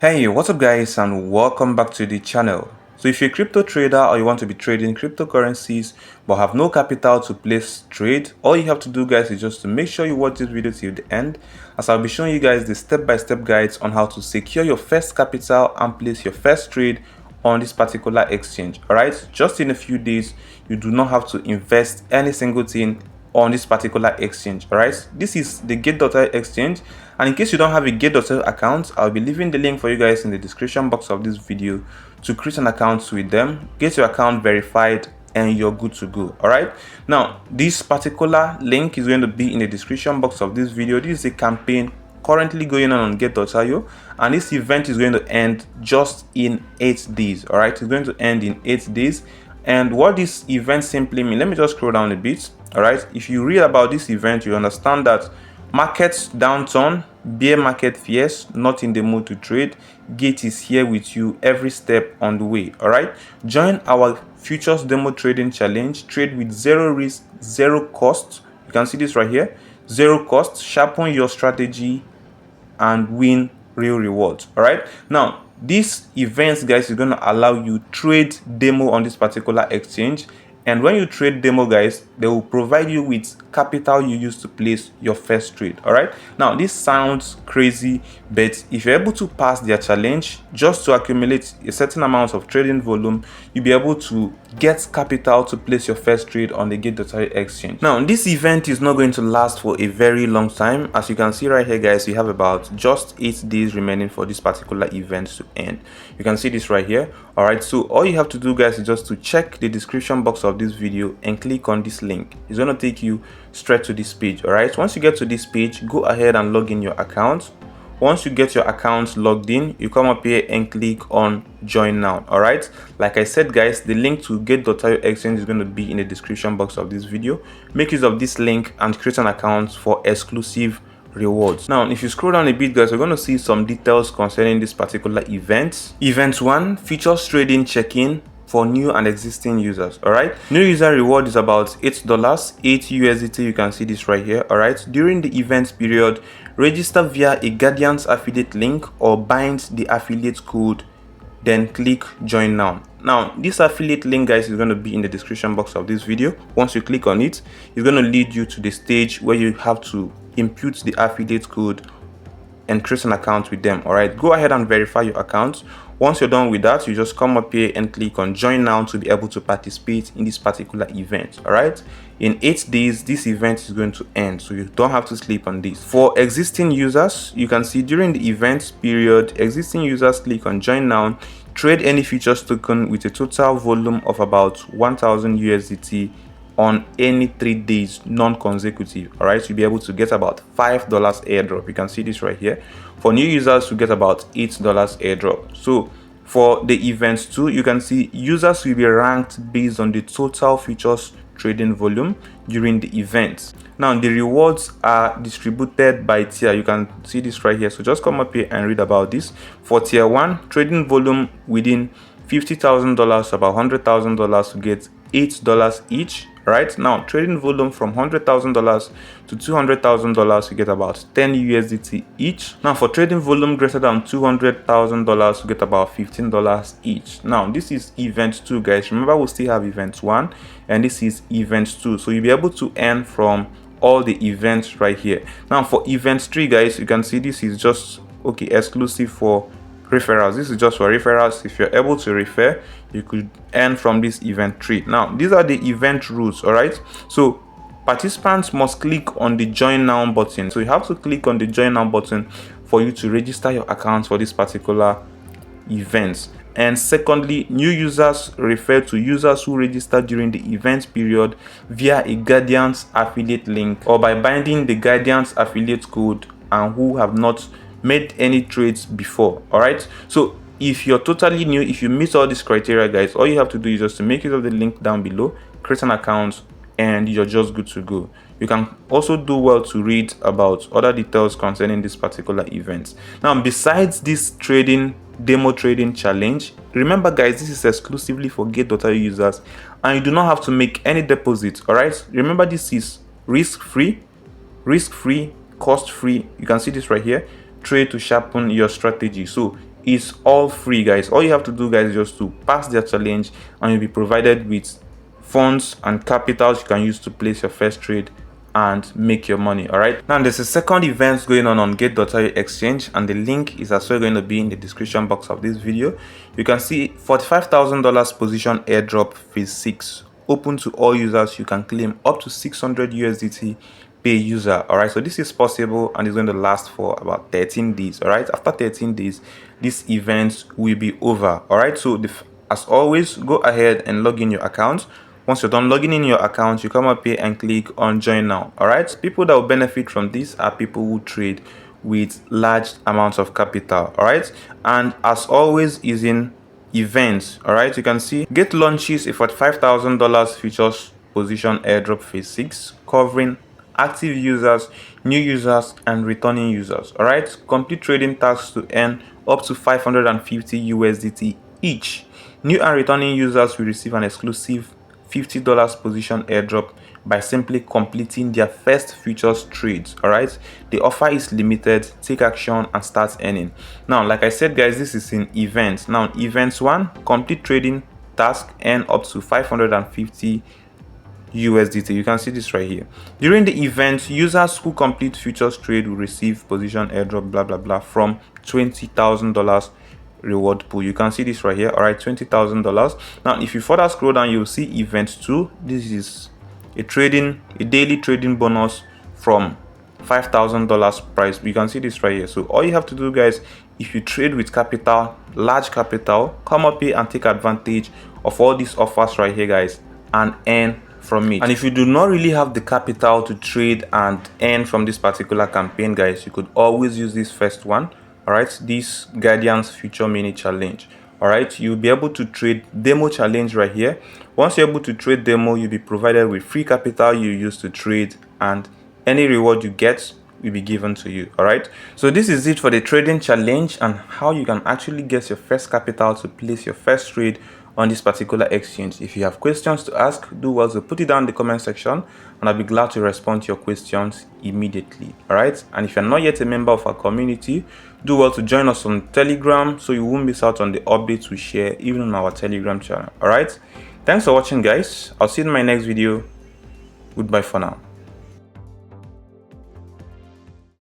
Hey, what's up guys, and welcome back to the channel. So if you're a crypto trader or you want to be trading cryptocurrencies but have no capital to place trade, all you have to do guys is just to make sure you watch this video till the end, as I'll be showing you guys the step-by-step guides on how to secure your first capital and place your first trade on this particular exchange. Alright, just in a few days, you do not have to invest any single thing on this particular exchange. All right, this is the Gateio exchange, and in case you don't have a Gateio account, I'll be leaving the link for you guys in the description box of this video to create an account with them, get your account verified, and you're good to go. All right, now this particular link is going to be in the description box of this video. This is a campaign currently going on Gateio, and this event is going to end just in 8 days. All right, it's going to end in 8 days. And what this event simply means, let me just scroll down a bit. All right, if you read about this event, you understand that markets downturn, bear market fears, not in the mood to trade. Gate is here with you every step on the way. All right, join our futures demo trading challenge. Trade with zero risk, zero cost. You can see this right here, zero cost. Sharpen your strategy and win real rewards. All right, now this event guys is going to allow you trade demo on this particular exchange, and when you trade demo guys, they will provide you with capital you use to place your first trade. All right, now this sounds crazy, but if you're able to pass their challenge just to accumulate a certain amount of trading volume, you'll be able to get capital to place your first trade on the Gateio exchange. Now this event is not going to last for a very long time. As you can see right here guys, we have about just 8 days remaining for this particular event to end. You can see this right here. All right, so all you have to do guys is just to check the description box of this video and click on this link. It's going to take you straight to this page. All right, once you get to this page, go ahead and log in your account. Once you get your account logged in, you come up here and click on join now. All right, like I said guys, the link to Gateio exchange is going to be in the description box of this video. Make use of this link and create an account for exclusive rewards. Now if you scroll down a bit guys, we're going to see some details concerning this particular event. Event 1, features trading check-in for new and existing users. All right, new user reward is about $8, 8 USDT. You can see this right here. All right, during the event period, register via a Guardian's affiliate link or bind the affiliate code, then click join now. Now this affiliate link guys is going to be in the description box of this video. Once you click on it, it's going to lead you to the stage where you have to input the affiliate code and create an account with them. All right, go ahead and verify your account. Once you're done with that, you just come up here and click on join now to be able to participate in this particular event. All right, in 8 days this event is going to end, so you don't have to sleep on this. For existing users, you can see during the event period, existing users click on join now, trade any futures token with a total volume of about 1000 USDT on any 3 days non-consecutive. All right, you'll be able to get about $5 airdrop. You can see this right here. For new users, you get about $8 airdrop. So for the events too, you can see users will be ranked based on the total futures trading volume during the event. Now the rewards are distributed by tier. You can see this right here, so just come up here and read about this. For tier 1, trading volume within $50,000 about $100,000 to get $8 each. Right now, trading volume from $100,000 to $200,000, you get about 10 USDT each. Now for trading volume greater than $200,000, you get about $15 each. Now this is event 2 guys. Remember, we still have event 1 and this is event 2, so you'll be able to earn from all the events right here. Now for event 3 guys, you can see this is just exclusive for referrals. This is just for referrals. If you're able to refer, you could earn from this event 3. Now these are the event rules. All right, so participants must click on the join now button. So you have to click on the join now button for you to register your account for this particular event. And secondly, new users refer to users who registered during the event period via a Guardian's affiliate link or by binding the Guardian's affiliate code and who have not made any trades before. All right, so if you're totally new, if you meet all these criteria guys, all you have to do is just to make use of the link down below, create an account, and you're just good to go. You can also do well to read about other details concerning this particular event. Now besides this demo trading challenge, remember guys, this is exclusively for Gateio users and you do not have to make any deposit. All right, remember, this is risk-free, cost-free. You can see this right here, trade to sharpen your strategy. So is all free, guys. All you have to do, guys, is just to pass their challenge and you'll be provided with funds and capitals you can use to place your first trade and make your money. All right, now there's a second event going on Gateio exchange, and the link is as well going to be in the description box of this video. You can see $45,000 position airdrop phase 6 open to all users. You can claim up to 600 USDT per user. All right, so this is possible and it's going to last for about 13 days. All right, after 13 days this event will be over. All right, so as always, go ahead and log in your account. Once you're done logging in your account, you come up here and click on join now. All right, people that will benefit from this are people who trade with large amounts of capital. All right, and as always is in events. All right, you can see Gate launches a $45,000 futures position airdrop phase 6 covering active users, new users, and returning users. All right, complete trading tasks to earn up to 550 USDT each. New and returning users will receive an exclusive $50 position airdrop by simply completing their first futures trades. All right, the offer is limited. Take action and start earning. Now, like I said, guys, this is in events. Now, events 1, complete trading task, earn up to 550 USDT. You can see this right here. During the event, users who complete futures trade will receive position airdrop blah blah blah from $20,000 reward pool. You can see this right here. All right, $20,000. Now if you further scroll down, you'll see event 2. This is a daily trading bonus from $5,000 price. You can see this right here. So all you have to do, guys, if you trade with capital, large capital, come up here and take advantage of all these offers right here, guys, and earn from it. And if you do not really have the capital to trade and earn from this particular campaign, guys, you could always use this first one. All right, this Guardian's Future Mini Challenge. All right, you'll be able to trade demo challenge right here. Once you're able to trade demo, you'll be provided with free capital you use to trade, and any reward you get will be given to you. All right, so this is it for the trading challenge and how you can actually get your first capital to place your first trade on this particular exchange. If you have questions to ask, do well to put it down in the comment section and I'll be glad to respond to your questions immediately. All right, and if you're not yet a member of our community, do well to join us on Telegram so you won't miss out on the updates we share even on our Telegram channel. All right, thanks for watching, guys. I'll see you in my next video. Goodbye for now.